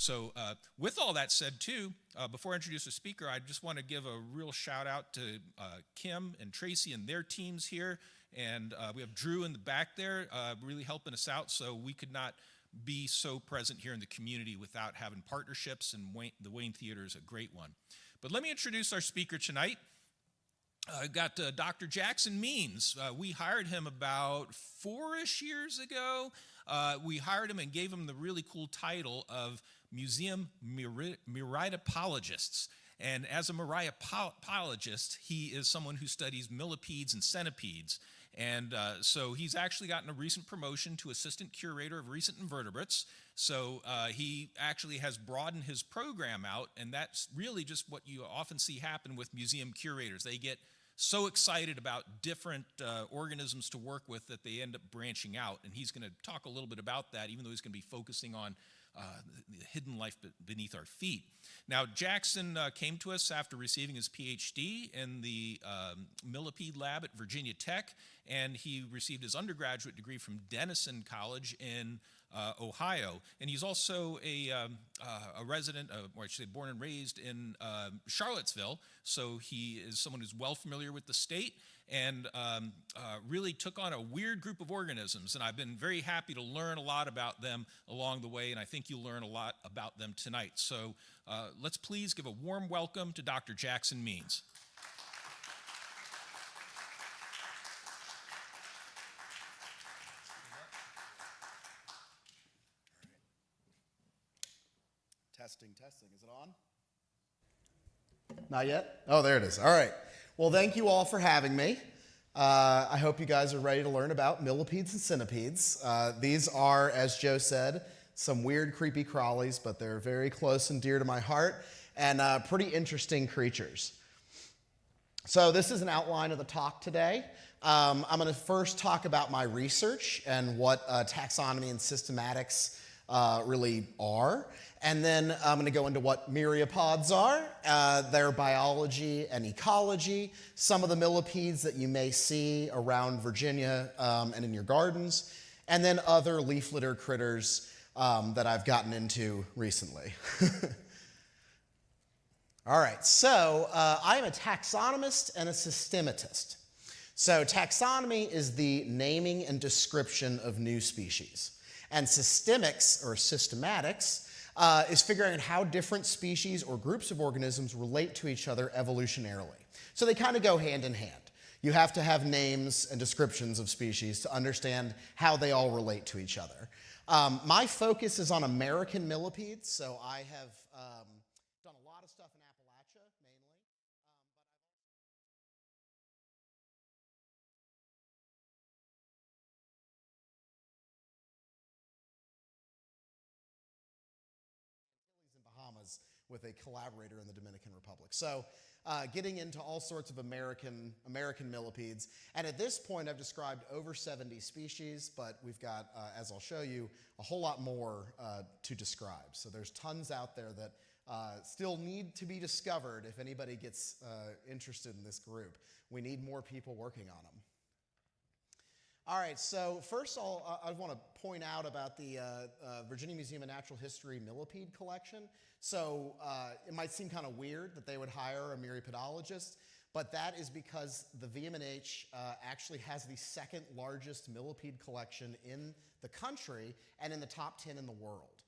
So with all that said, too, before I introduce the speaker, I just want to give a real shout out to Kim and Tracy and their teams here. And we have Drew in the back there really helping us out, so we could not be so present here in the community without having partnerships, and the Wayne Theater is a great one. But let me introduce our speaker tonight. I got Dr. Jackson Means. We hired him about 4-ish years ago. We hired him and gave him the really cool title of Museum Meridopologists. And as a meridopologist, he is someone who studies millipedes and centipedes. And so he's actually gotten a recent promotion to assistant curator of recent invertebrates. So he actually has broadened his program out, and that's really just what you often see happen with museum curators. They get so excited about different organisms to work with that they end up branching out. And he's going to talk a little bit about that, even though he's going to be focusing on the hidden life beneath our feet. Now, Jackson came to us after receiving his PhD in the Millipede lab at Virginia Tech, and he received his undergraduate degree from Denison College in Ohio. And he's also a resident, or I should say born and raised in Charlottesville, so he is someone who's well familiar with the state, and really took on a weird group of organisms. And I've been very happy to learn a lot about them along the way, and I think you'll learn a lot about them tonight. So let's please give a warm welcome to Dr. Jackson Means. Testing. Is it on? Not yet? Oh, there it is. All right. Well, thank you all for having me. I hope you guys are ready to learn about millipedes and centipedes. These are, as Joe said, some weird, creepy crawlies, but they're very close and dear to my heart, and pretty interesting creatures. So this is an outline of the talk today. I'm going to first talk about my research and what taxonomy and systematics really are. And then I'm going to go into what myriapods are, their biology and ecology, some of the millipedes that you may see around Virginia and in your gardens, and then other leaf litter critters that I've gotten into recently. All right, so I am a taxonomist and a systematist. So taxonomy is the naming and description of new species. And systemics, or systematics, is figuring out how different species or groups of organisms relate to each other evolutionarily. So they kind of go hand in hand. You have to have names and descriptions of species to understand how they all relate to each other. My focus is on American millipedes, so I have done a lot of stuff in Appalachia, mainly. Bahamas with a collaborator in the Dominican Republic. So getting into all sorts of American millipedes. And at this point, I've described over 70 species, but we've got, as I'll show you, a whole lot more to describe. So there's tons out there that still need to be discovered if anybody gets interested in this group. We need more people working on them. All right, so first I want to point out about the Virginia Museum of Natural History millipede collection. So it might seem kind of weird that they would hire a myriapodologist, but that is because the VMNH actually has the second largest millipede collection in the country and in the top 10 in the world.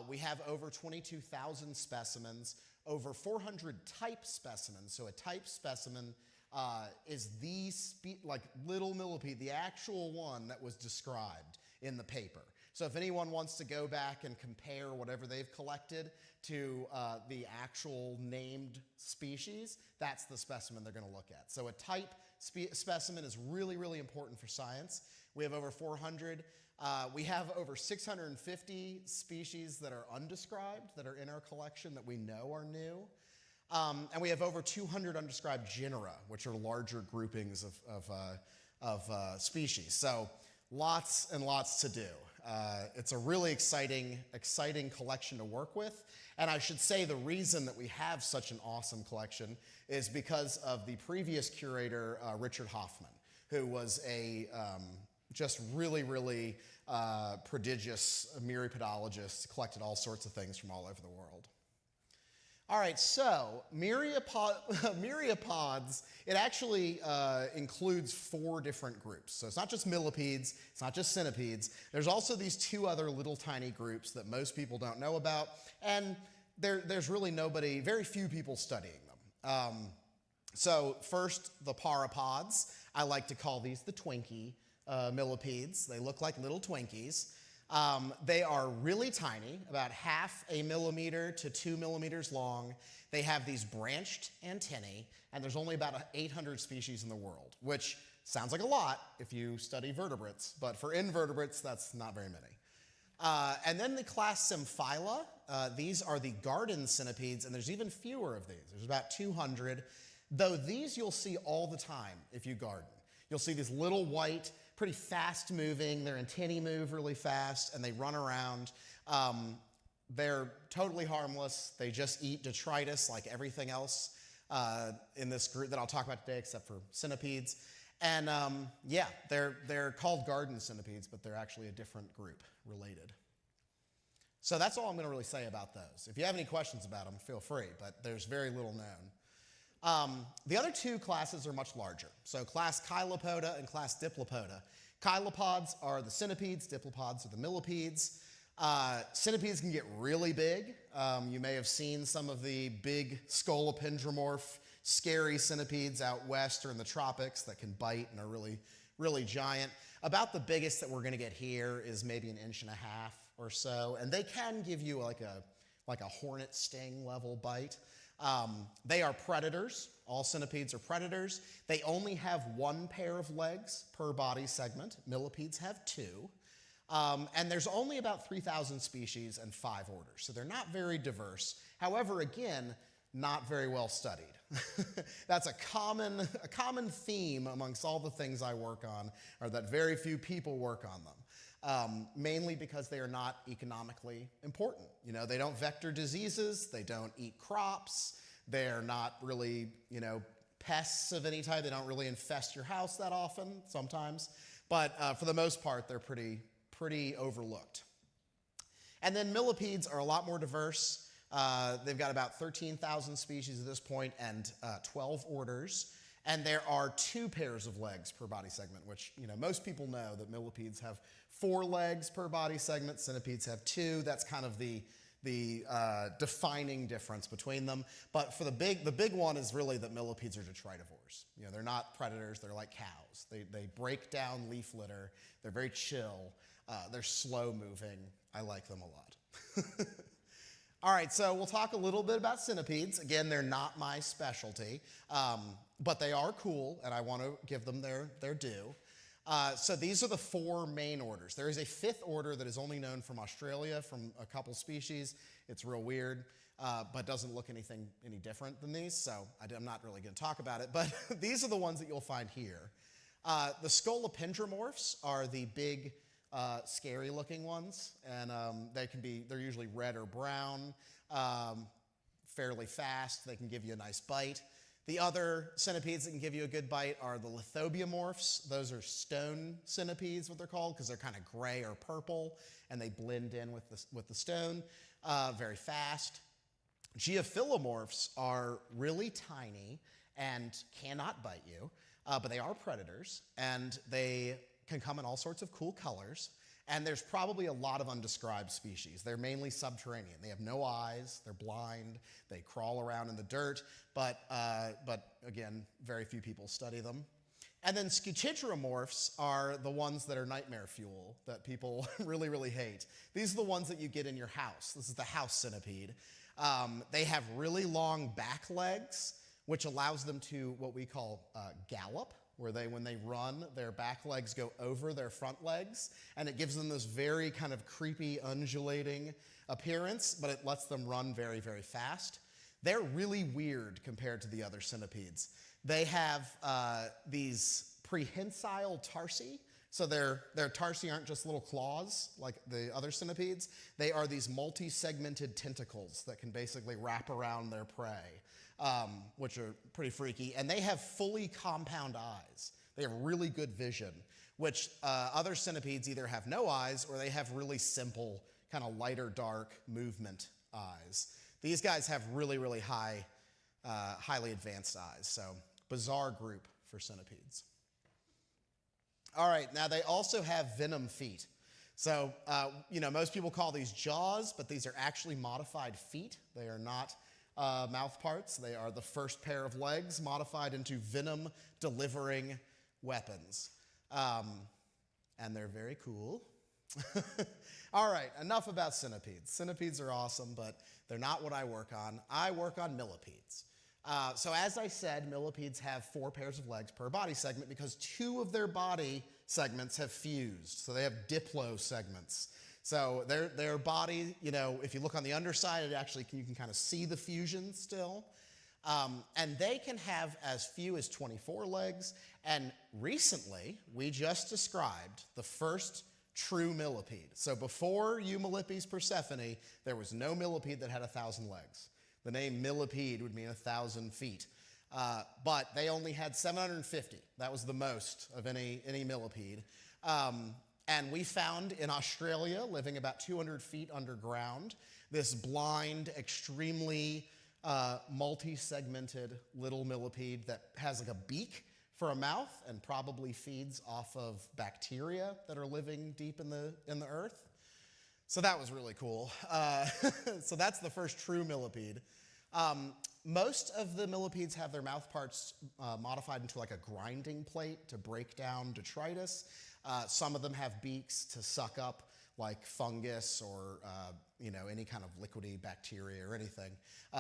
We have over 22,000 specimens, over 400 type specimens. So a type specimen is the little millipede, the actual one that was described in the paper. So if anyone wants to go back and compare whatever they've collected to the actual named species, that's the specimen they're going to look at. So a type specimen is really, really important for science. We have over 400. We have over 650 species that are undescribed that are in our collection that we know are new. And we have over 200 undescribed genera, which are larger groupings of species. So lots and lots to do. It's a really exciting collection to work with. And I should say the reason that we have such an awesome collection is because of the previous curator, Richard Hoffman, who was just really, really prodigious myriapodologists, collected all sorts of things from all over the world. All right, so myriapods, it actually includes 4 different groups. So it's not just millipedes, it's not just centipedes. There's also these 2 other little tiny groups that most people don't know about, and there's really very few people studying them. So first, the pauropods. I like to call these the Twinkie millipedes. They look like little Twinkies. They are really tiny, about 0.5 millimeter to 2 millimeters long. They have these branched antennae, and there's only about 800 species in the world, which sounds like a lot if you study vertebrates, but for invertebrates, that's not very many. And then the class Symphyla, these are the garden centipedes, and there's even fewer of these. There's about 200, though these you'll see all the time if you garden. You'll see these little white, pretty fast moving, their antennae move really fast, and they run around. They're totally harmless. They just eat detritus like everything else in this group that I'll talk about today, except for centipedes. And yeah, they're called garden centipedes, but they're actually a different group related. So that's all I'm going to really say about those. If you have any questions about them, feel free, but there's very little known. The other 2 classes are much larger. So class Chilopoda and class Diplopoda. Chilopods are the centipedes, diplopods are the millipedes. Centipedes can get really big. You may have seen some of the big scolopendromorph, scary centipedes out west or in the tropics that can bite and are really, really giant. About the biggest that we're going to get here is maybe 1.5 inches or so, and they can give you like a hornet sting level bite. They are predators. All centipedes are predators. They only have 1 pair of legs per body segment. Millipedes have 2. And there's only about 3,000 species and 5 orders, so they're not very diverse. However, again, not very well studied. That's a common theme amongst all the things I work on, are that very few people work on them. Mainly because they are not economically important. You know, they don't vector diseases, they don't eat crops, they're not really, pests of any type. They don't really infest your house that often, sometimes. But for the most part, they're pretty overlooked. And then millipedes are a lot more diverse. They've got about 13,000 species at this point and 12 orders. And there are 2 pairs of legs per body segment, which, most people know that millipedes have 4 legs per body segment, centipedes have 2. That's kind of the defining difference between them. But for the big one is really that millipedes are detritivores. They're not predators, they're like cows. They break down leaf litter, they're very chill, they're slow moving. I like them a lot. All right, so we'll talk a little bit about centipedes. Again, they're not my specialty, but they are cool, and I want to give them their due. So these are the 4 main orders. There is a 5th order that is only known from Australia, from a couple species. It's real weird, but doesn't look any different than these, so I'm not really going to talk about it. But these are the ones that you'll find here. The scolopendromorphs are the big, scary-looking ones, and they're usually red or brown, fairly fast. They can give you a nice bite. The other centipedes that can give you a good bite are the lithobiomorphs. Those are stone centipedes, what they're called, because they're kind of gray or purple, and they blend in with the stone very fast. Geophilomorphs are really tiny and cannot bite you, but they are predators, and they can come in all sorts of cool colors. And there's probably a lot of undescribed species. They're mainly subterranean. They have no eyes, they're blind, they crawl around in the dirt, but again, very few people study them. And then scutigiromorphs are the ones that are nightmare fuel that people really, really hate. These are the ones that you get in your house. This is the house centipede. They have really long back legs, which allows them to what we call gallop, where when they run, their back legs go over their front legs, and it gives them this very kind of creepy, undulating appearance, but it lets them run very, very fast. They're really weird compared to the other centipedes. They have these prehensile tarsi, so their tarsi aren't just little claws like the other centipedes. They are these multi-segmented tentacles that can basically wrap around their prey. Which are pretty freaky, and they have fully compound eyes. They have really good vision, which other centipedes either have no eyes or they have really simple, kind of lighter dark movement eyes. These guys have really, really highly advanced eyes, so bizarre group for centipedes. All right, now they also have venom feet. So, most people call these jaws, but these are actually modified feet. They are not mouth parts. They are the first pair of legs modified into venom-delivering weapons. And they're very cool. All right, enough about centipedes. Centipedes are awesome, but they're not what I work on. I work on millipedes. So as I said, millipedes have 4 pairs of legs per body segment because 2 of their body segments have fused. So they have diplo segments. So their body, if you look on the underside, you can kind of see the fusion still. And they can have as few as 24 legs. And recently, we just described the first true millipede. So before Eumillipes Persephone, there was no millipede that had 1,000 legs. The name millipede would mean 1,000 feet. But they only had 750. That was the most of any millipede. And we found in Australia, living about 200 feet underground, this blind, extremely multi-segmented little millipede that has like a beak for a mouth and probably feeds off of bacteria that are living deep in the earth. So that was really cool. So that's the first true millipede. Most of the millipedes have their mouth parts modified into like a grinding plate to break down detritus. Some of them have beaks to suck up like fungus or any kind of liquidy bacteria or anything.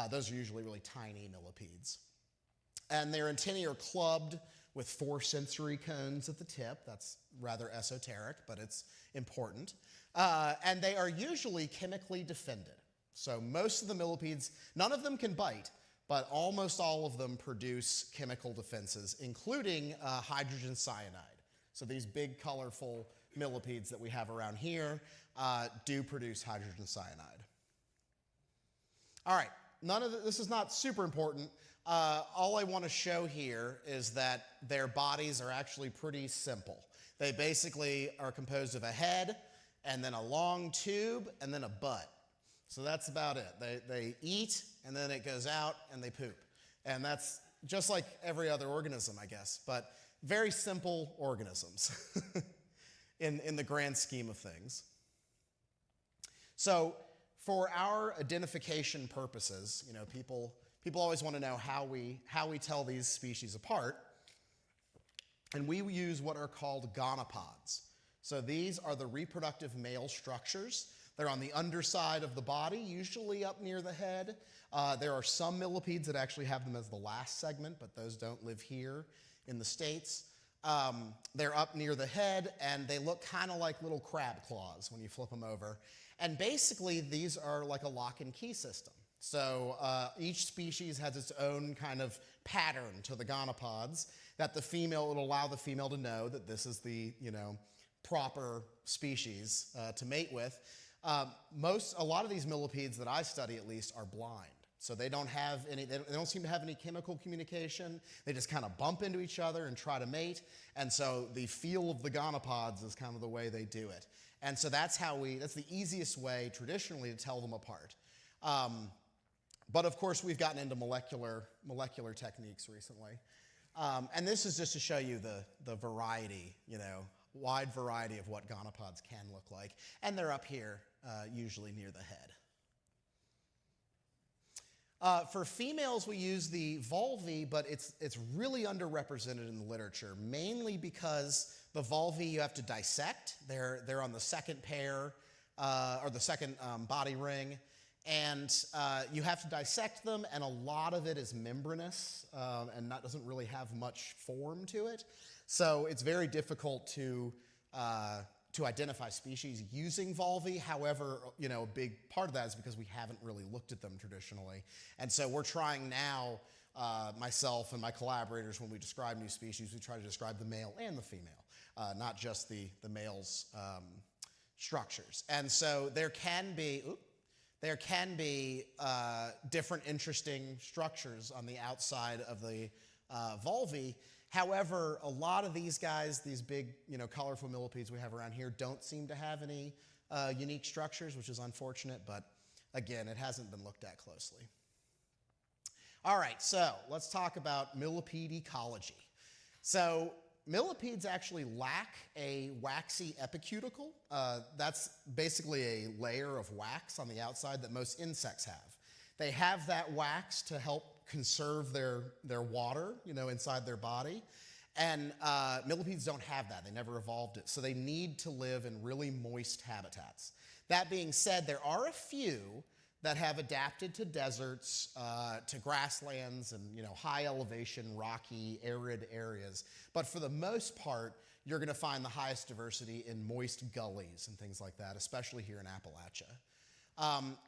Those are usually really tiny millipedes. And their antennae are clubbed with 4 sensory cones at the tip. That's rather esoteric, but it's important. And they are usually chemically defended. So most of the millipedes, none of them can bite, but almost all of them produce chemical defenses, including hydrogen cyanide. So these big, colorful millipedes that we have around here do produce hydrogen cyanide. All right, this is not super important. All I want to show here is that their bodies are actually pretty simple. They basically are composed of a head, and then a long tube, and then a butt. So that's about it. They eat, and then it goes out, and they poop. And that's just like every other organism, I guess, but very simple organisms in the grand scheme of things. So for our identification purposes, people always want to know how we tell these species apart, and we use what are called gonopods. So these are the reproductive male structures. They're on the underside of the body, usually up near the head. There are some millipedes that actually have them as the last segment, but those don't live here in the States. They're up near the head, and they look kind of like little crab claws when you flip them over. And basically, these are like a lock and key system. So each species has its own kind of pattern to the gonopods that it'll allow the female to know that this is the, proper species to mate with. A lot of these millipedes that I study at least are blind. So they don't seem to have any chemical communication. They just kind of bump into each other and try to mate. And so the feel of the gonopods is kind of the way they do it. And so that's the easiest way traditionally to tell them apart. But of course, we've gotten into molecular techniques recently. And this is just to show you the variety, wide variety of what gonopods can look like. And they're up here, usually near the head. For females, we use the vulvae, but it's really underrepresented in the literature, mainly because the vulvae you have to dissect. They're on the second pair, or the second body ring, and you have to dissect them, and a lot of it is membranous and doesn't really have much form to it. So it's very difficult to identify species using vulvae. However, a big part of that is because we haven't really looked at them traditionally. And so we're trying now, myself and my collaborators, when we describe new species, we try to describe the male and the female, not just the male's structures. And so there can be different interesting structures on the outside of the vulvae. However, a lot of these guys, these big, colorful millipedes we have around here, don't seem to have any unique structures, which is unfortunate, but again, it hasn't been looked at closely. All right, so let's talk about millipede ecology. So millipedes actually lack a waxy epicuticle. That's basically a layer of wax on the outside that most insects have. They have that wax to help conserve their water, inside their body. And millipedes don't have that. They never evolved it. So they need to live in really moist habitats. That being said, there are a few that have adapted to deserts, to grasslands, and high elevation, rocky, arid areas. But for the most part, you're going to find the highest diversity in moist gullies and things like that, especially here in Appalachia.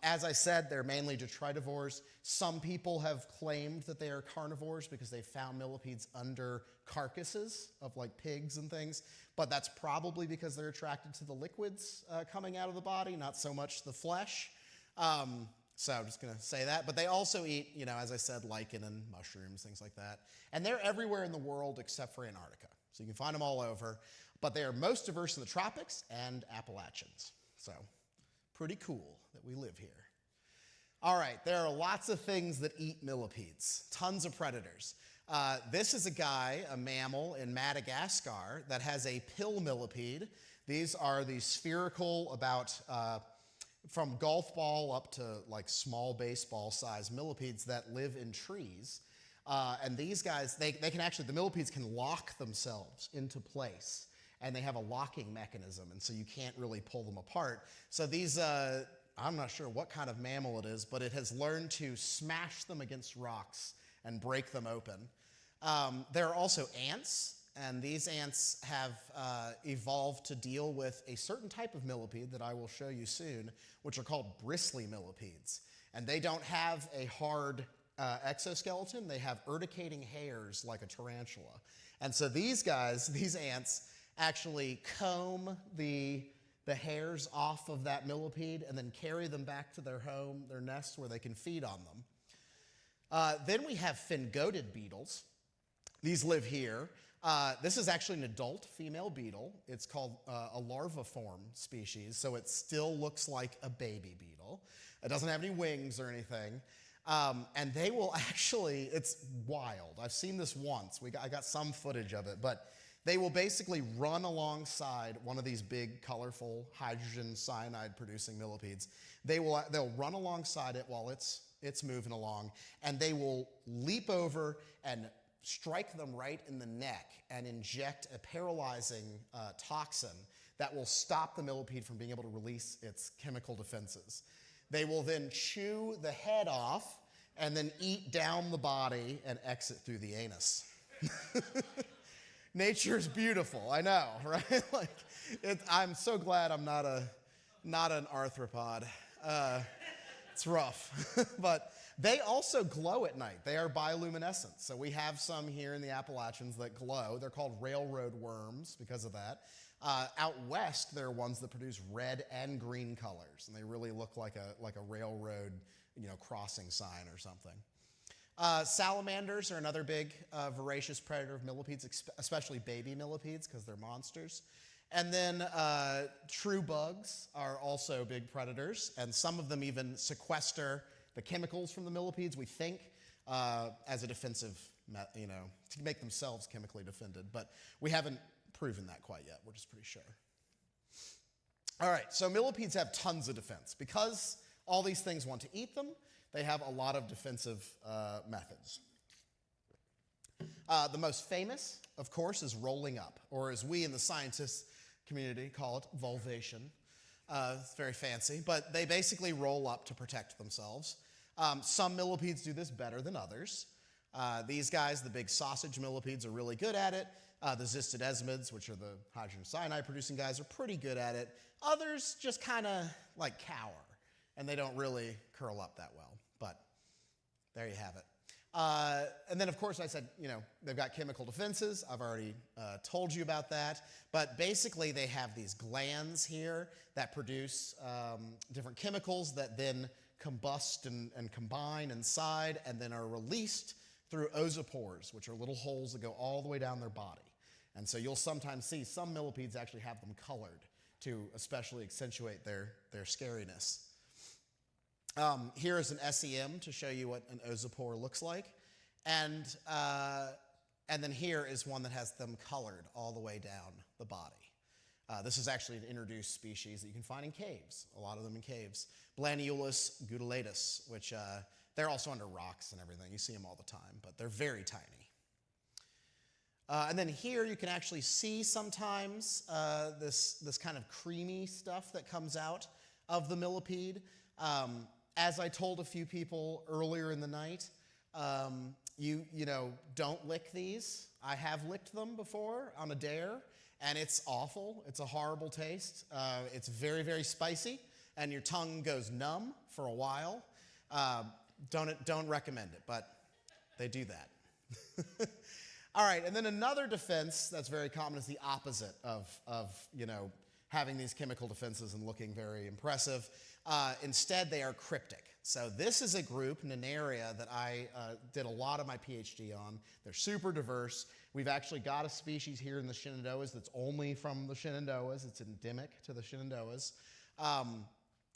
As I said, they're mainly detritivores. Some people have claimed that they are carnivores because they found millipedes under carcasses of like pigs and things, but that's probably because they're attracted to the liquids coming out of the body, not so much the flesh. So I'm just going to say that. But they also eat, as I said, lichen and mushrooms, things like that. And they're everywhere in the world except for Antarctica. So you can find them all over. But they are most diverse in the tropics and Appalachians. So pretty cool that we live here. All right, there are lots of things that eat millipedes, tons of predators. This is a mammal in Madagascar that has a pill millipede. These are the spherical, about from golf ball up to like small baseball size millipedes that live in trees. And these guys, they can actually, the millipedes can lock themselves into place, and they have a locking mechanism, and so you can't really pull them apart. So these, I'm not sure what kind of mammal it is, but it has learned to smash them against rocks and break them open. There are also ants. And these ants have evolved to deal with a certain type of millipede that I will show you soon, which are called bristly millipedes. And they don't have a hard exoskeleton. They have urticating hairs like a tarantula. And so these guys, these ants, actually comb the hairs off of that millipede and then carry them back to their home, their nest, where they can feed on them. Then we have fin-goated beetles. These live here. This is actually an adult female beetle. It's called a larviform species, so it still looks like a baby beetle. It doesn't have any wings or anything. And they will actually, it's wild. I've seen this once. I got some footage of it, but they will basically run alongside one of these big, colorful hydrogen cyanide producing millipedes. They'll run alongside it while it's moving along, and they will leap over and strike them right in the neck and inject a paralyzing toxin that will stop the millipede from being able to release its chemical defenses. They will then chew the head off and then eat down the body and exit through the anus. Nature's beautiful, I know, right? I'm so glad I'm not an arthropod. It's rough, but they also glow at night. They are bioluminescent. So we have some here in the Appalachians that glow. They're called railroad worms because of that. Out west, there are ones that produce red and green colors, and they really look like a railroad, crossing sign or something. Salamanders are another big voracious predator of millipedes, especially baby millipedes because they're monsters. And then true bugs are also big predators, and some of them even sequester the chemicals from the millipedes, we think, as a defensive, to make themselves chemically defended. But we haven't proven that quite yet. We're just pretty sure. All right, so millipedes have tons of defense. Because all these things want to eat them, they have a lot of defensive methods. The most famous, of course, is rolling up, or as we in the scientist community call it, vulvation. It's very fancy, but they basically roll up to protect themselves. Some millipedes do this better than others. These guys, the big sausage millipedes, are really good at it. The zystidesmids, which are the hydrogen cyanide producing guys, are pretty good at it. Others just kind of like cower, and they don't really curl up that well. But there you have it. And then, of course, I said, they've got chemical defenses. I've already told you about that. But basically, they have these glands here that produce different chemicals that then combust and combine inside and then are released through ozophores, which are little holes that go all the way down their body. And so you'll sometimes see some millipedes actually have them colored to especially accentuate their scariness. Here is an SEM to show you what an ozophore looks like. And then here is one that has them colored all the way down the body. This is actually an introduced species that you can find in caves, a lot of them in caves. Blaniulus gutillatus, which they're also under rocks and everything. You see them all the time, but they're very tiny. And then here you can actually see sometimes this kind of creamy stuff that comes out of the millipede. As I told a few people earlier in the night, you know, don't lick these. I have licked them before on a dare, and it's awful. It's a horrible taste. It's very, very spicy, and your tongue goes numb for a while. Don't recommend it, but they do that. All right, and then another defense that's very common is the opposite of you know, having these chemical defenses and looking very impressive. Instead, they are cryptic. So this is a group, Nenaria, that I did a lot of my PhD on. They're super diverse. We've actually got a species here in the Shenandoahs that's only from the Shenandoahs. It's endemic to the Shenandoahs.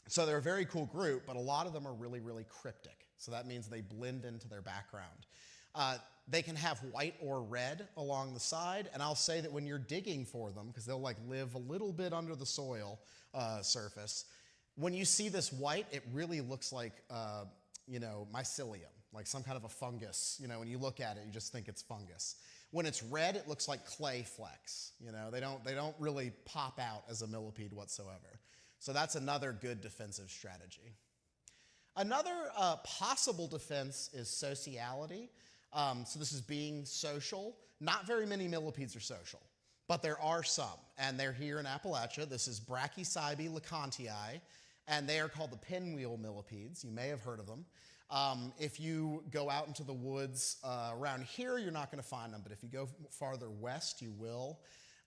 So they're a very cool group, but a lot of them are really, really cryptic. So that means they blend into their background. They can have white or red along the side, and I'll say that when you're digging for them, because they'll like live a little bit under the soil surface, when you see this white, it really looks like, you know, mycelium, like some kind of a fungus. You know, when you look at it, you just think it's fungus. When it's red, it looks like clay flecks. You know, they don't really pop out as a millipede whatsoever. So that's another good defensive strategy. Another possible defense is sociality. So this is being social. Not very many millipedes are social, but there are some, and they're here in Appalachia. This is Brachycybe lecontii, and they are called the pinwheel millipedes. You may have heard of them. If you go out into the woods around here, you're not going to find them, but if you go farther west, you will.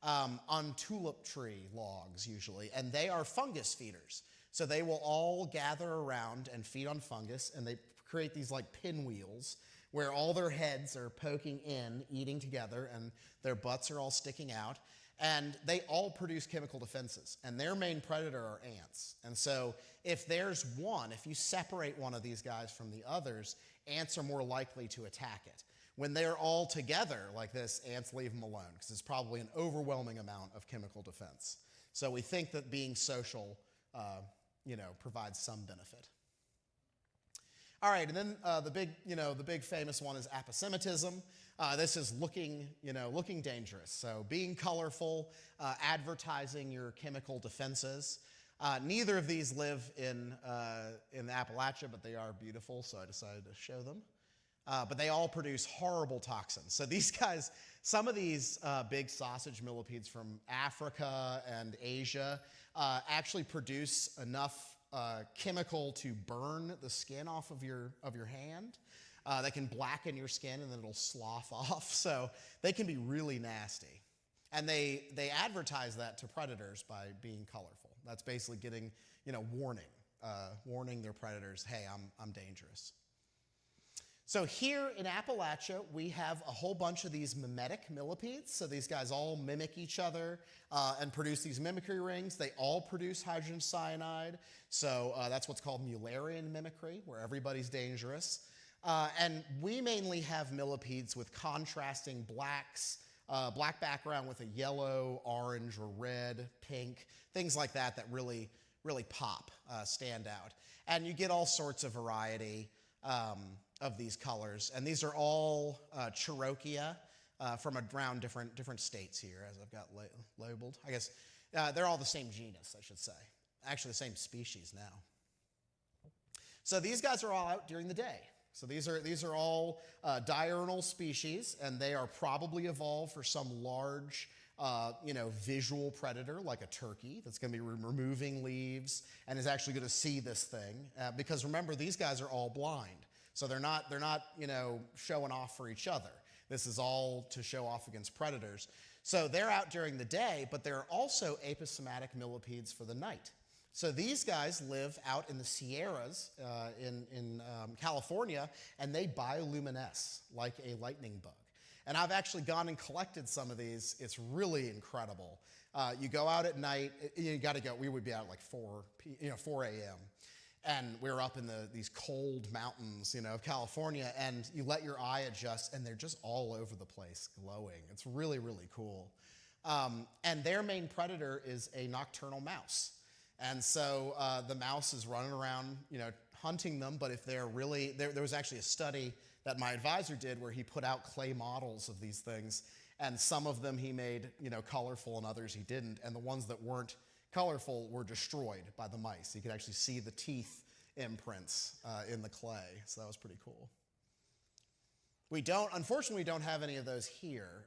On tulip tree logs, usually, and they are fungus feeders. So they will all gather around and feed on fungus, and they create these like pinwheels where all their heads are poking in, eating together, and their butts are all sticking out. And they all produce chemical defenses, and their main predator are ants. And so if there's one, if you separate one of these guys from the others, ants are more likely to attack it. When they're all together like this, ants leave them alone, because it's probably an overwhelming amount of chemical defense. So we think that being social, you know, provides some benefit. All right, and then the big famous one is aposematism. This is looking dangerous. So being colorful, advertising your chemical defenses. Neither of these live in Appalachia, but they are beautiful, so I decided to show them. But they all produce horrible toxins. So these guys, some of these big sausage millipedes from Africa and Asia actually produce enough chemical to burn the skin off of your hand. They can blacken your skin and then it'll slough off. So they can be really nasty. And they advertise that to predators by being colorful. That's basically getting, you know, warning their predators, hey, I'm dangerous. So here in Appalachia, we have a whole bunch of these mimetic millipedes. So these guys all mimic each other and produce these mimicry rings. They all produce hydrogen cyanide. So that's what's called Mullerian mimicry, where everybody's dangerous. And we mainly have millipedes with contrasting black background with a yellow, orange, or red, pink, things like that that really, really pop, stand out. And you get all sorts of variety of these colors, and these are all Cherokea from around different states here, as I've got labeled. I guess they're all the same genus, I should say. Actually, the same species now. So these guys are all out during the day. So these are all diurnal species, and they are probably evolved for some large, visual predator like a turkey that's going to be removing leaves and is actually going to see this thing. Because remember, these guys are all blind. So they're not showing off for each other. This is all to show off against predators. So they're out during the day, but there are also aposematic millipedes for the night. So these guys live out in the Sierras in California, and they bioluminesce like a lightning bug. And I've actually gone and collected some of these. It's really incredible. You go out at night. You got to go. We would be out at like 4 a.m. And we were up in these cold mountains, of California, and you let your eye adjust, and they're just all over the place, glowing. It's really, really cool. And their main predator is a nocturnal mouse. And so the mouse is running around, hunting them. But if they're really, there was actually a study that my advisor did where he put out clay models of these things. And some of them he made, colorful, and others he didn't. And the ones that weren't colorful were destroyed by the mice. You could actually see the teeth imprints in the clay. So that was pretty cool. Unfortunately, we don't have any of those here,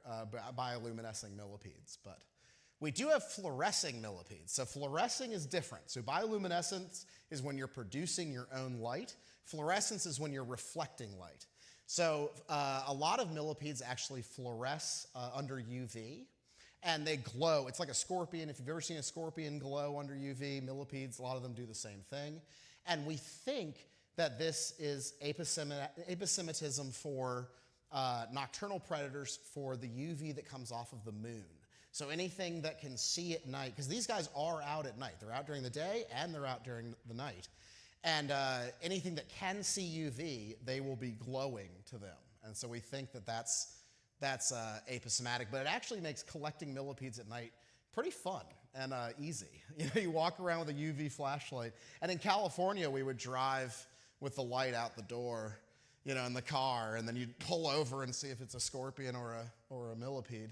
bioluminescing millipedes, but we do have fluorescing millipedes. So fluorescing is different. So bioluminescence is when you're producing your own light. Fluorescence is when you're reflecting light. So a lot of millipedes actually fluoresce under UV, and they glow. It's like a scorpion. If you've ever seen a scorpion glow under UV, millipedes, a lot of them do the same thing. And we think that this is aposematism for nocturnal predators for the UV that comes off of the moon. So anything that can see at night, because these guys are out at night. They're out during the day and they're out during the night. And anything that can see UV, they will be glowing to them. And so we think that that's aposematic. But it actually makes collecting millipedes at night pretty fun and easy. You walk around with a UV flashlight. And in California, we would drive with the light out the door, in the car, and then you'd pull over and see if it's a scorpion or a millipede.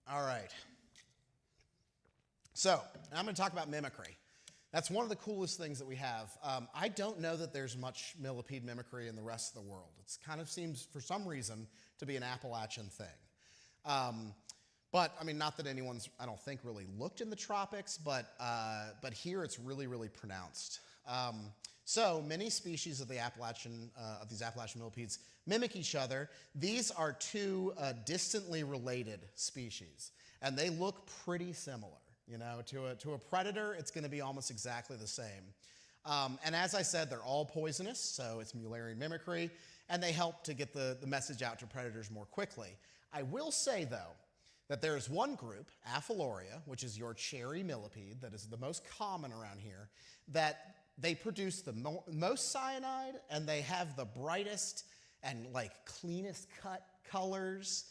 All right. So I'm going to talk about mimicry. That's one of the coolest things that we have. I don't know that there's much millipede mimicry in the rest of the world. It kind of seems, for some reason, to be an Appalachian thing. But, not that anyone's, I don't think, really looked in the tropics, but here it's really, really pronounced. So many species of these Appalachian millipedes mimic each other. These are two distantly related species, and they look pretty similar. To a predator, it's going to be almost exactly the same. And as I said, they're all poisonous, so it's Mullerian mimicry, and they help to get the message out to predators more quickly. I will say, though, that there is one group, Aphiloria, which is your cherry millipede, that is the most common around here, that they produce the most cyanide, and they have the brightest and cleanest cut colors.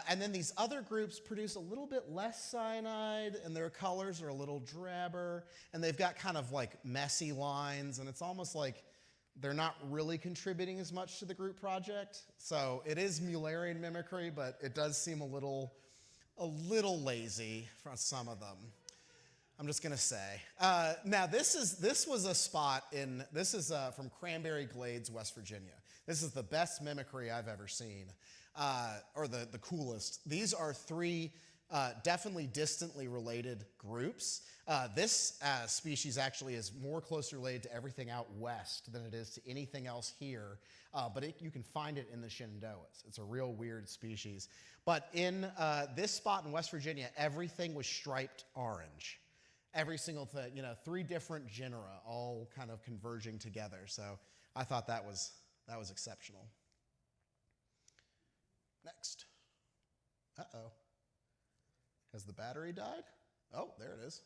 And then these other groups produce a little bit less cyanide, and their colors are a little drabber, and they've got kind of messy lines, and it's almost like they're not really contributing as much to the group project. So it is Mullerian mimicry, but it does seem a little lazy for some of them. I'm just gonna say. Now this was a spot this is from Cranberry Glades, West Virginia. This is the best mimicry I've ever seen, or the coolest. These are three definitely distantly related groups. This species actually is more closely related to everything out west than it is to anything else here, but you can find it in the Shenandoahs. It's a real weird species. But in this spot in West Virginia, everything was striped orange. Every single thing, 3 different genera all kind of converging together. So I thought that was exceptional. Next. Uh-oh. Has the battery died? Oh, there it is.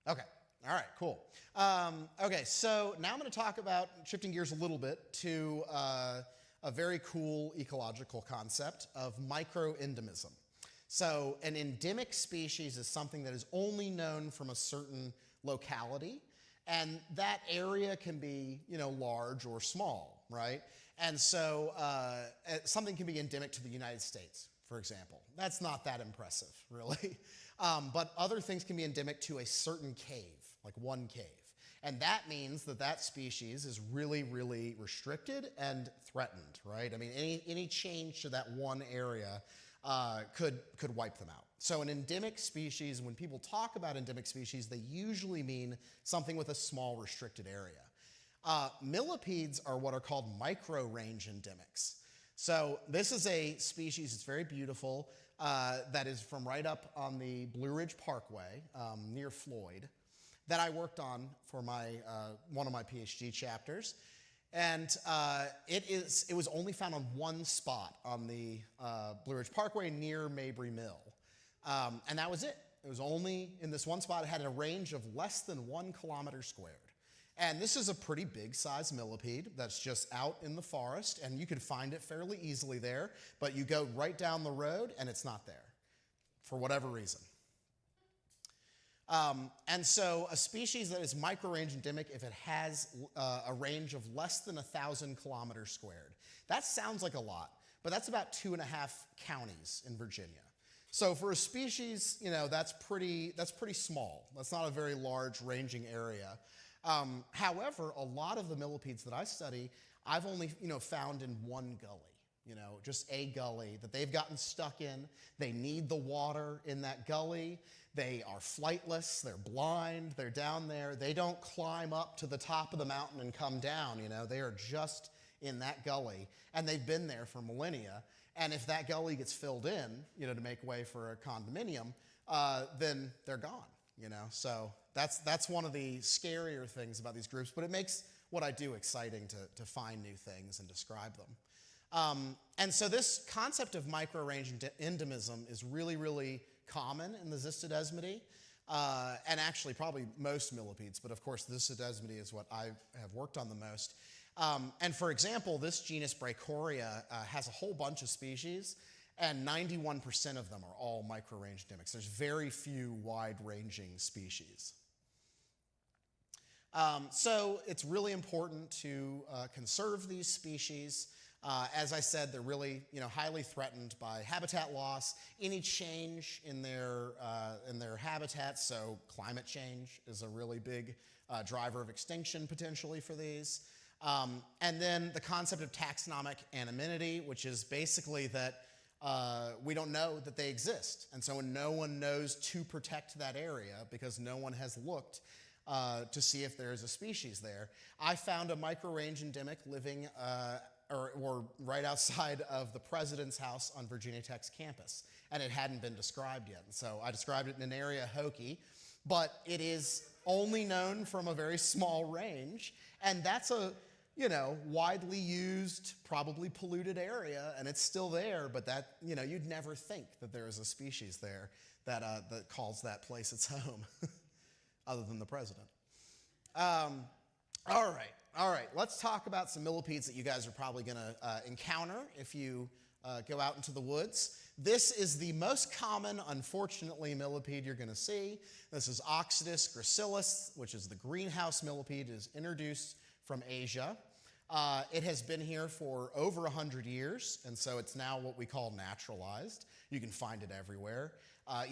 Okay. All right, cool. Okay, so now I'm going to talk about, shifting gears a little bit, to a very cool ecological concept of microendemism. So an endemic species is something that is only known from a certain locality, and that area can be, large or small, right? And so something can be endemic to the United States, for example. That's not that impressive, really. But other things can be endemic to a certain cave, like one cave. And that means that species is really, really restricted and threatened, right? Any change to that one area could wipe them out. So an endemic species, when people talk about endemic species, they usually mean something with a small restricted area. Millipedes are what are called micro-range endemics. So this is a species that's very beautiful. that is from right up on the Blue Ridge Parkway near Floyd that I worked on for one of my PhD chapters. And it was only found on one spot on the Blue Ridge Parkway near Mabry Mill. And that was it. It was only in this one spot. It had a range of less than 1 kilometer squared. And this is a pretty big size millipede that's just out in the forest, and you could find it fairly easily there, but you go right down the road and it's not there for whatever reason. And so a species that is micro-range endemic if it has a range of less than 1,000 kilometers squared. That sounds like a lot, but that's about 2.5 counties in Virginia. So for a species, that's pretty small. That's not a very large ranging area. However, a lot of the millipedes that I study, I've only found in one gully. Just a gully that they've gotten stuck in. They need the water in that gully. They are flightless, they're blind, they're down there. They don't climb up to the top of the mountain and come down, They are just in that gully, and they've been there for millennia. And if that gully gets filled in, to make way for a condominium, then they're gone, So that's one of the scarier things about these groups, but it makes what I do exciting to find new things and describe them. And so this concept of micro-range endemism is really, really common in the Zystodesmidae, and actually probably most millipedes, but of course the Zystodesmidae is what I have worked on the most. And for example, this genus Brachoria has a whole bunch of species, and 91% of them are all micro-range endemics. There's very few wide-ranging species. So it's really important to conserve these species. As I said, they're really, highly threatened by habitat loss, any change in their habitat. So climate change is a really big driver of extinction potentially for these. And then the concept of taxonomic anonymity, which is basically that we don't know that they exist, and so no one knows to protect that area because no one has looked to see if there is a species there. I found a micro-range endemic living or right outside of the president's house on Virginia Tech's campus, and it hadn't been described yet. And so I described it in an area Hokie, but it is only known from a very small range, and that's a widely used, probably polluted area, and it's still there, but that, you'd never think that there is a species there that calls that place its home, other than the president. All right, let's talk about some millipedes that you guys are probably going to encounter if you go out into the woods. This is the most common, unfortunately, millipede you're going to see. This is Oxydus gracilis, which is the greenhouse millipede. It is introduced from Asia. It has been here for over 100 years, and so it's now what we call naturalized. You can find it everywhere,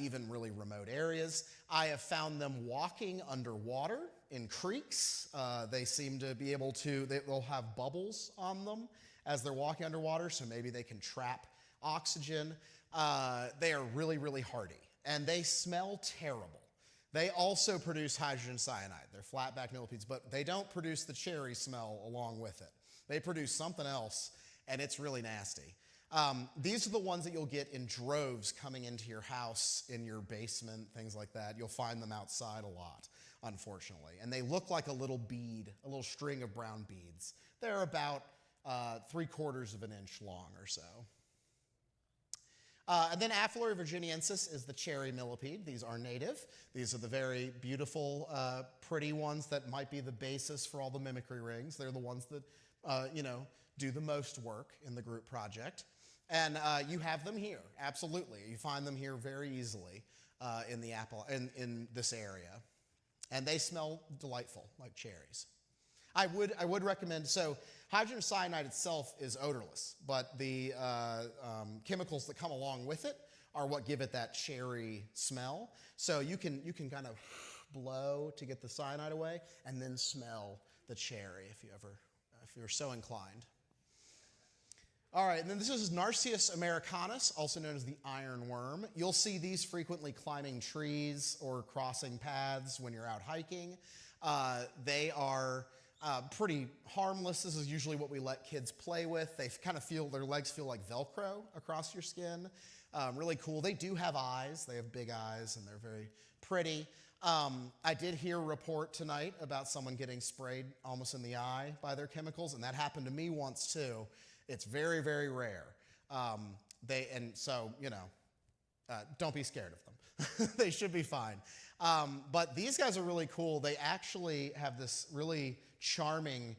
even really remote areas. I have found them walking underwater in creeks. They seem to be able to, they'll have bubbles on them as they're walking underwater, so maybe they can trap oxygen. They are really, really hardy, and they smell terrible. They also produce hydrogen cyanide. They're flatback millipedes, but they don't produce the cherry smell along with it. They produce something else, and it's really nasty. These are the ones that you'll get in droves coming into your house, in your basement, things like that. You'll find them outside a lot, unfortunately. And they look like a little bead, a little string of brown beads. They're about 3/4 of an inch long or so. And then Aphyllary virginiensis is the cherry millipede. These are native. These are the very beautiful, pretty ones that might be the basis for all the mimicry rings. They're the ones that, do the most work in the group project. And you have them here, absolutely. You find them here very easily in this area. And they smell delightful, like cherries. I would recommend, so hydrogen cyanide itself is odorless, but the chemicals that come along with it are what give it that cherry smell. So you can kind of blow to get the cyanide away and then smell the cherry if you're so inclined. All right, and then this is Narcissus americanus, also known as the ironworm. You'll see these frequently climbing trees or crossing paths when you're out hiking. They are pretty harmless. This is usually what we let kids play with. They kind of their legs feel like Velcro across your skin. Really cool. They do have eyes. They have big eyes, and they're very pretty. I did hear a report tonight about someone getting sprayed almost in the eye by their chemicals, and that happened to me once too. It's very, very rare. Don't be scared of them. They should be fine. But these guys are really cool. They actually have this really charming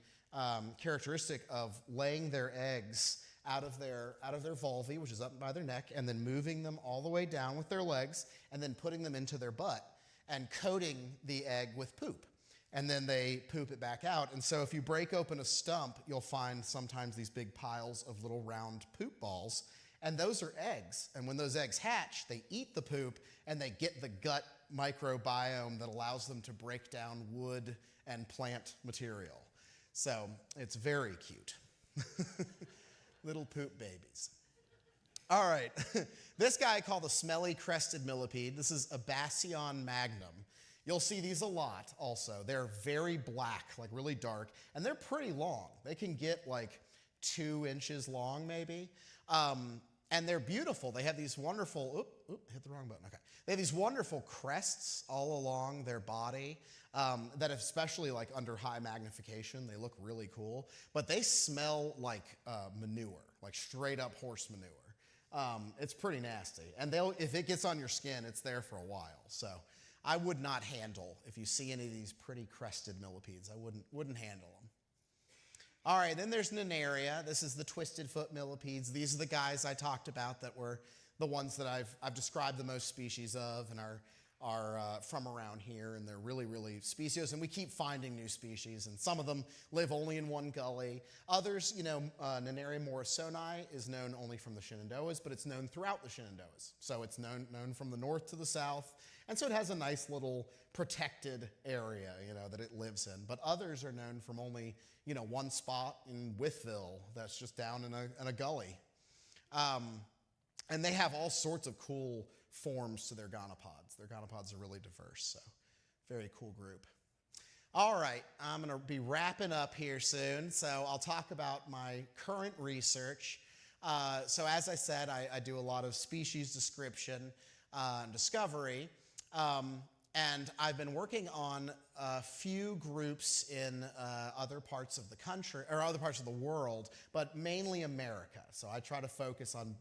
characteristic of laying their eggs out of their vulvae, which is up by their neck, and then moving them all the way down with their legs, and then putting them into their butt and coating the egg with poop. And then they poop it back out. And so if you break open a stump, you'll find sometimes these big piles of little round poop balls. And those are eggs. And when those eggs hatch, they eat the poop, and they get the gut microbiome that allows them to break down wood and plant material. So it's very cute. Little poop babies. All right. This guy I call the smelly crested millipede. This is a Bassion magnum. You'll see these a lot also. They're very black, like really dark, and they're pretty long. They can get like 2 inches long maybe. And they're beautiful. They have these wonderful, hit the wrong button, okay. They have these wonderful crests all along their body that especially like under high magnification, they look really cool. But they smell like manure, like straight up horse manure. It's pretty nasty. And if it gets on your skin, it's there for a while. So I would not handle, if you see any of these pretty crested millipedes, I wouldn't handle them. All right, then there's Nenaria. This is the twisted foot millipedes. These are the guys I talked about that were the ones that I've described the most species of and are from around here, and they're really, really specious, and we keep finding new species, and some of them live only in one gully. Others, Nenaria morrisoni is known only from the Shenandoahs, but it's known throughout the Shenandoahs. So it's known from the north to the south, and so it has a nice little protected area, that it lives in. But others are known from only, one spot in Wytheville that's just down in a gully. And they have all sorts of cool forms to their gonopods. Their gonopods are really diverse, so very cool group. All right, I'm going to be wrapping up here soon, so I'll talk about my current research. So as I said, I do a lot of species description and discovery, and I've been working on a few groups in other parts of the country, or other parts of the world, but mainly America. So I try to focus on,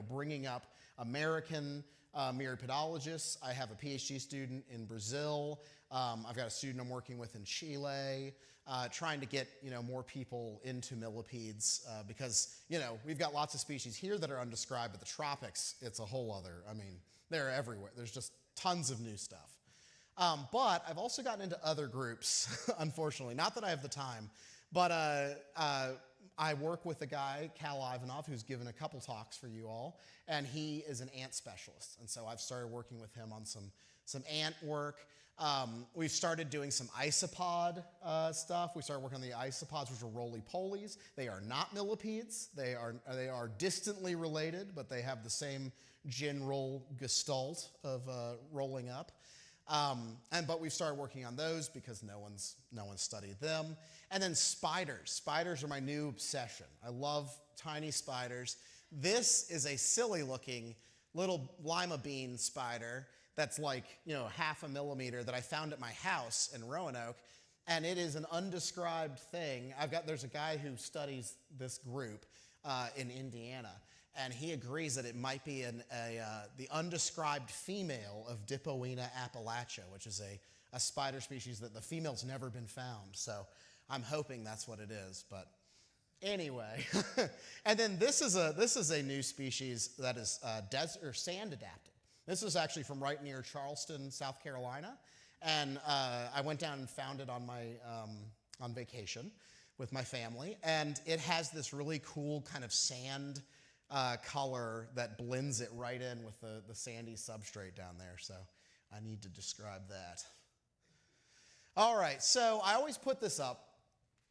bringing up American myriapodologists. I have a PhD student in Brazil. I've got a student I'm working with in Chile, trying to get, more people into millipedes because, we've got lots of species here that are undescribed, but the tropics, it's a whole other, they're everywhere. There's just tons of new stuff. But I've also gotten into other groups, unfortunately. Not that I have the time, but I work with a guy, Cal Ivanov, who's given a couple talks for you all, and he is an ant specialist. And so I've started working with him on some ant work. We've started doing some isopod stuff. We started working on the isopods, which are roly-polies. They are not millipedes. They are distantly related, but they have the same general gestalt of rolling up. But we've started working on those because no one's studied them. And then spiders. Spiders are my new obsession. I love tiny spiders. This is a silly-looking little lima bean spider that's like, half a millimeter that I found at my house in Roanoke, and it is an undescribed thing. There's a guy who studies this group in Indiana, and he agrees that it might be the undescribed female of Dippoena appalachia, which is a spider species that the female's never been found. So I'm hoping that's what it is. But anyway, and then this is a new species that is desert or sand adapted. This is actually from right near Charleston, South Carolina, and I went down and found it on vacation with my family, and it has this really cool kind of sand color that blends it right in with the sandy substrate down there, so I need to describe that. All right, so I always put this up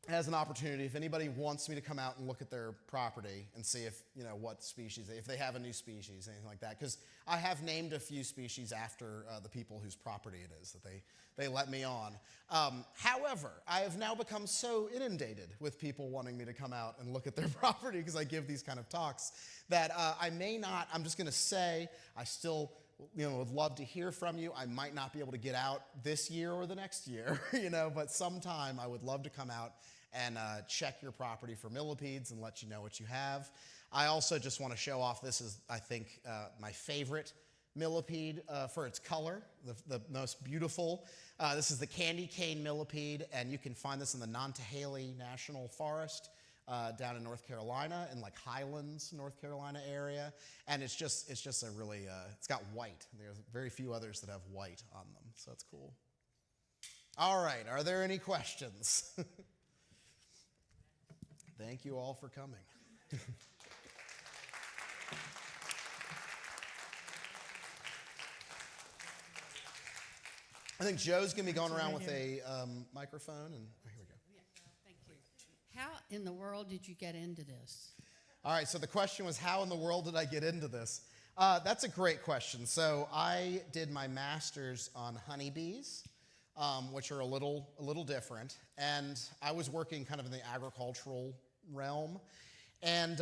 as an opportunity, if anybody wants me to come out and look at their property and see if, what species, if they have a new species, anything like that, because I have named a few species after the people whose property it is that they let me on. However, I have now become so inundated with people wanting me to come out and look at their property because I give these kind of talks that I may not, I'm just going to say, I still would love to hear from you. I might not be able to get out this year or the next year, but sometime I would love to come out and check your property for millipedes and let you know what you have. I also just want to show off, this is, I think, my favorite millipede for its color, the most beautiful. This is the candy cane millipede, and you can find this in the Nantahala National Forest down in North Carolina, in like Highlands, North Carolina area. And it's just a really, it's got white. There's very few others that have white on them, so that's cool. All right, are there any questions? Thank you all for coming. I think Joe's going to be going around with a microphone, and here we go. Thank you. How in the world did you get into this? All right, so the question was, how in the world did I get into this? That's a great question. So I did my master's on honeybees, which are a little different, and I was working kind of in the agricultural realm. And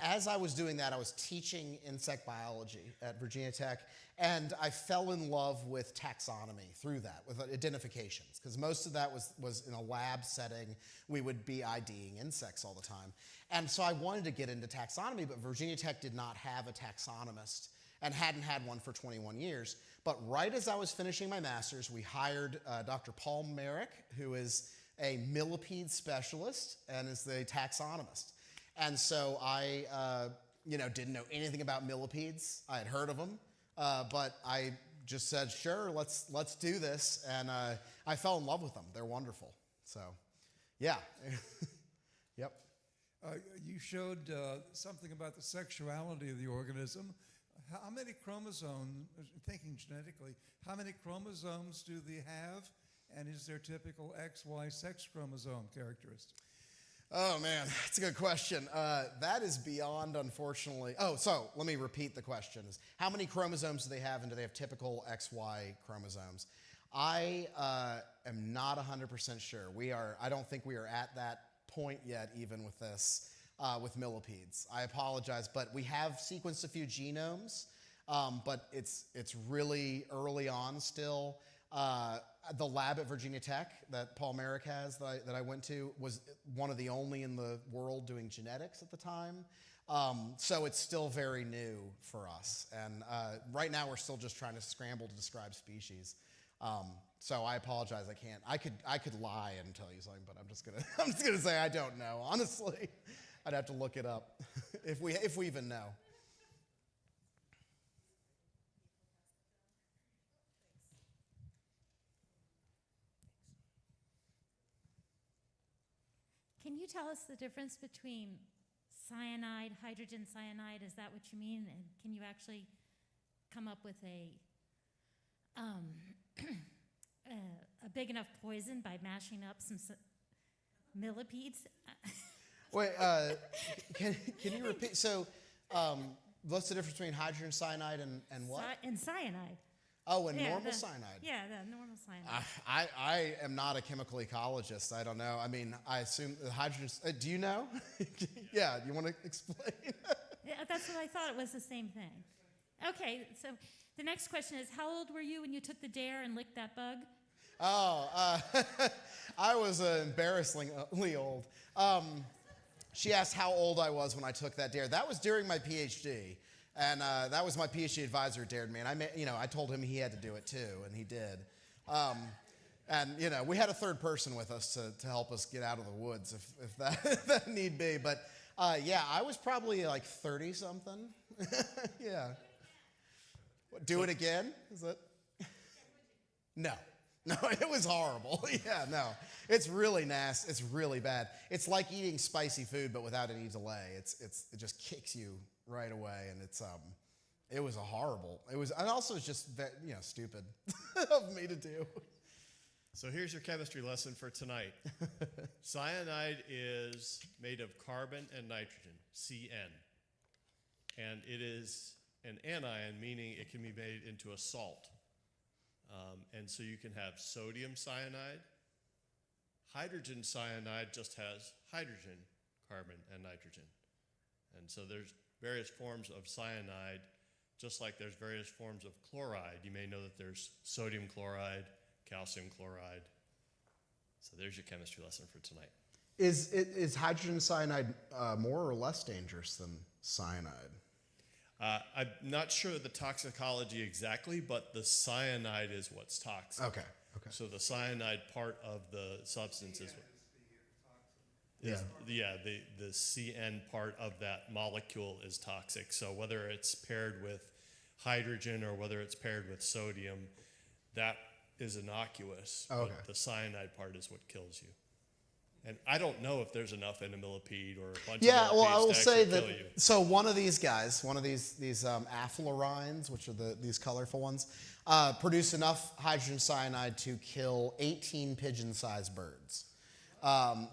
as I was doing that, I was teaching insect biology at Virginia Tech, and I fell in love with taxonomy through that, with identifications, because most of that was in a lab setting. We would be IDing insects all the time. And so I wanted to get into taxonomy, but Virginia Tech did not have a taxonomist and hadn't had one for 21 years. But right as I was finishing my master's, we hired Dr. Paul Merrick, who is a millipede specialist and is the taxonomist. And so I, didn't know anything about millipedes. I had heard of them, but I just said, sure, let's do this. And I fell in love with them. They're wonderful. So, yeah. Yep. You showed something about the sexuality of the organism. How many chromosomes, thinking genetically, how many chromosomes do they have? And is there typical XY sex chromosome characteristic? Oh, man, that's a good question. That is beyond, unfortunately. Oh, so let me repeat the question. How many chromosomes do they have, and do they have typical XY chromosomes? I am not 100% sure. I don't think we are at that point yet, even with this, with millipedes. I apologize, but we have sequenced a few genomes, but it's really early on still. The lab at Virginia Tech that Paul Merrick has that I went to was one of the only in the world doing genetics at the time. So it's still very new for us. And right now we're still just trying to scramble to describe species. So I apologize, I can't. I could lie and tell you something, but I'm just gonna say I don't know. Honestly, I'd have to look it up if we even know. Can you tell us the difference between cyanide, hydrogen cyanide? Is that what you mean? And can you actually come up with a big enough poison by mashing up some millipedes? Wait, can you repeat? So, what's the difference between hydrogen cyanide and what? And cyanide. Oh, and normal cyanide. Yeah, the normal cyanide. I am not a chemical ecologist. I don't know. I mean, I assume the hydrogen. Do you know? Yeah, you want to explain? Yeah, that's what I thought. It was the same thing. Okay, so the next question is, how old were you when you took the dare and licked that bug? Oh, I was embarrassingly old. She asked how old I was when I took that dare. That was during my PhD. And that was my PhD advisor dared me, and I told him he had to do it too, and he did. And we had a third person with us to help us get out of the woods if that need be. But yeah, I was probably like 30 something. Yeah. Do it again? Is that? No, it was horrible. Yeah, no, it's really nasty. It's really bad. It's like eating spicy food, but without any delay. It just kicks you right away, and it was a horrible. And also it's just stupid of me to do. So here's your chemistry lesson for tonight. Cyanide is made of carbon and nitrogen, CN. And it is an anion, meaning it can be made into a salt. And so you can have sodium cyanide. Hydrogen cyanide just has hydrogen, carbon, and nitrogen. And so there's various forms of cyanide, just like there's various forms of chloride. You may know that there's sodium chloride, calcium chloride. So there's your chemistry lesson for tonight. Is hydrogen cyanide more or less dangerous than cyanide? I'm not sure of the toxicology exactly, but the cyanide is what's toxic. Okay. So the cyanide part of the substance is what. The CN part of that molecule is toxic. So whether it's paired with hydrogen or whether it's paired with sodium, that is innocuous. Okay. But the cyanide part is what kills you. And I don't know if there's enough in a millipede or a bunch of Yeah, well, I millipedes will to say actually that. kill you. So one of these guys, one of these affluorines, which are these colorful ones, produce enough hydrogen cyanide to kill 18 pigeon-sized birds.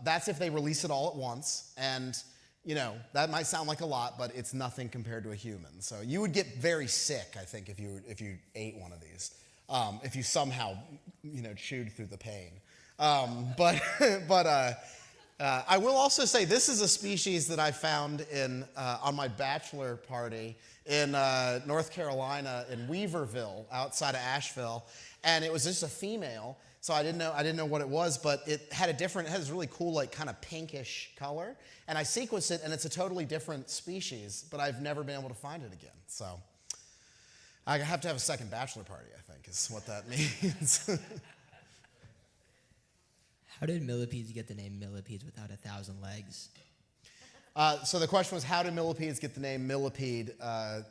That's if they release it all at once, and that might sound like a lot, but it's nothing compared to a human. So you would get very sick, I think, if you ate one of these, if you somehow chewed through the pain. But I will also say this is a species that I found on my bachelor party in North Carolina in Weaverville, outside of Asheville, and it was just a female. So I didn't know what it was, but it had this really cool, like, kind of pinkish color. And I sequenced it, and it's a totally different species, but I've never been able to find it again. So I have to have a second bachelor party, I think, is what that means. How did millipedes get the name millipedes without 1,000 legs? So the question was, how did millipedes get the name millipede? I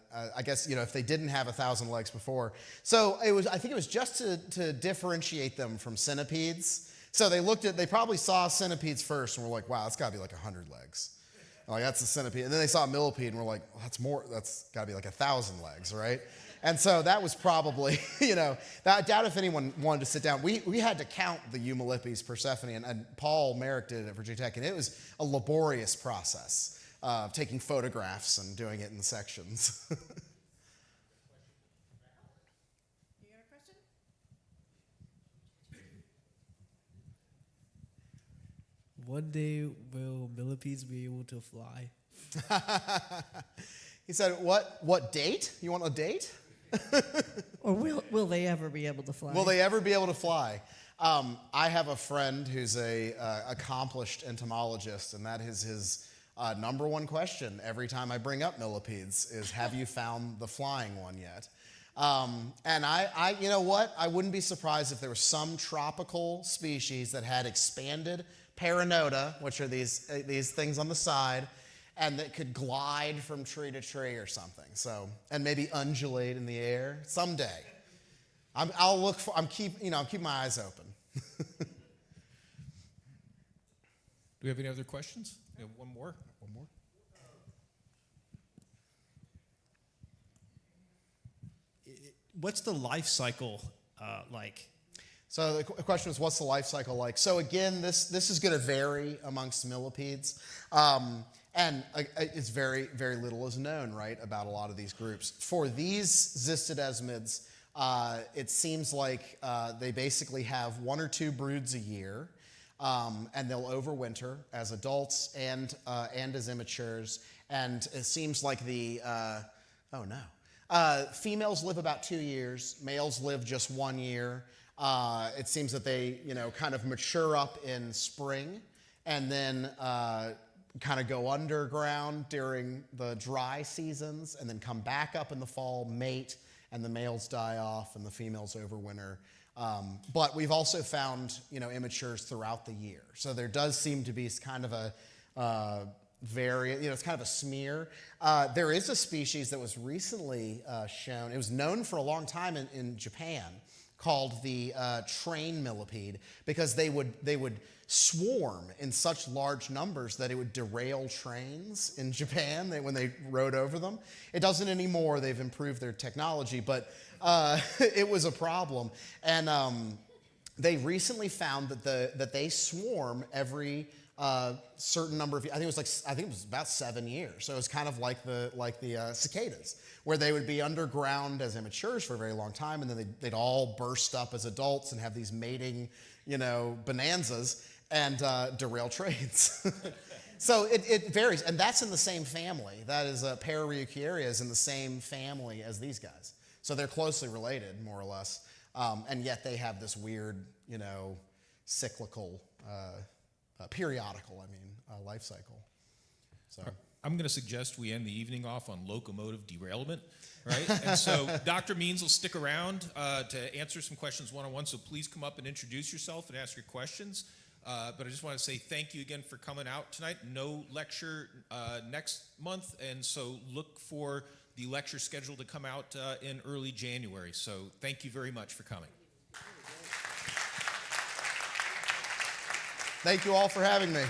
guess, if they didn't have 1,000 legs before. So I think it was just to differentiate them from centipedes. So they probably saw centipedes first and were like, wow, that's got to be like 100 legs. Like, that's a centipede. And then they saw a millipede and were like, well, that's got to be like 1,000 legs, right? And so that was probably, I doubt if anyone wanted to sit down. We had to count the Eumillipes Persephone, and Paul Merrick did it at Virginia Tech, and it was a laborious process of taking photographs and doing it in sections. You got a question? One day will millipedes be able to fly? He said, what date? You want a date? Or will they ever be able to fly? Will they ever be able to fly? I have a friend who's a accomplished entomologist, and that is his number one question every time I bring up millipedes is, have you found the flying one yet? And I you know what? I wouldn't be surprised if there was some tropical species that had expanded peronoda, which are these things on the side, and that could glide from tree to tree or something. So, and maybe undulate in the air someday. I'm keeping my eyes open. Do we have any other questions? We have one more. What's the life cycle like? So the question is, what's the life cycle like? So again, this is going to vary amongst millipedes. And it's very, very little is known, right, about a lot of these groups. For these zystidesmids, it seems like they basically have 1 or 2 broods a year, and they'll overwinter as adults and as immatures. And it seems like females live about 2 years, males live just 1 year. It seems that they, kind of mature up in spring, and then kind of go underground during the dry seasons, and then come back up in the fall, mate, and the males die off and the females overwinter. But we've also found, immatures throughout the year. So there does seem to be kind of a it's kind of a smear. There is a species that was recently shown. It was known for a long time in Japan, called the train millipede, because they would swarm in such large numbers that it would derail trains in Japan when they rode over them. It doesn't anymore. They've improved their technology, but it was a problem. And they recently found that they swarm every certain number of, I think it was about 7 years. So it was kind of like the cicadas, where they would be underground as immatures for a very long time, and then they'd all burst up as adults and have these mating, bonanzas and derail trains. So it varies, and that's in the same family. That is Parareucharia is in the same family as these guys. So they're closely related, more or less, and yet they have this weird, cyclical, periodical, life cycle. So I'm going to suggest we end the evening off on locomotive derailment, right? And so Dr. Means will stick around to answer some questions one-on-one, so please come up and introduce yourself and ask your questions. But I just want to say thank you again for coming out tonight. No lecture next month, and so look for the lecture schedule to come out in early January. So thank you very much for coming. thank you all for having me.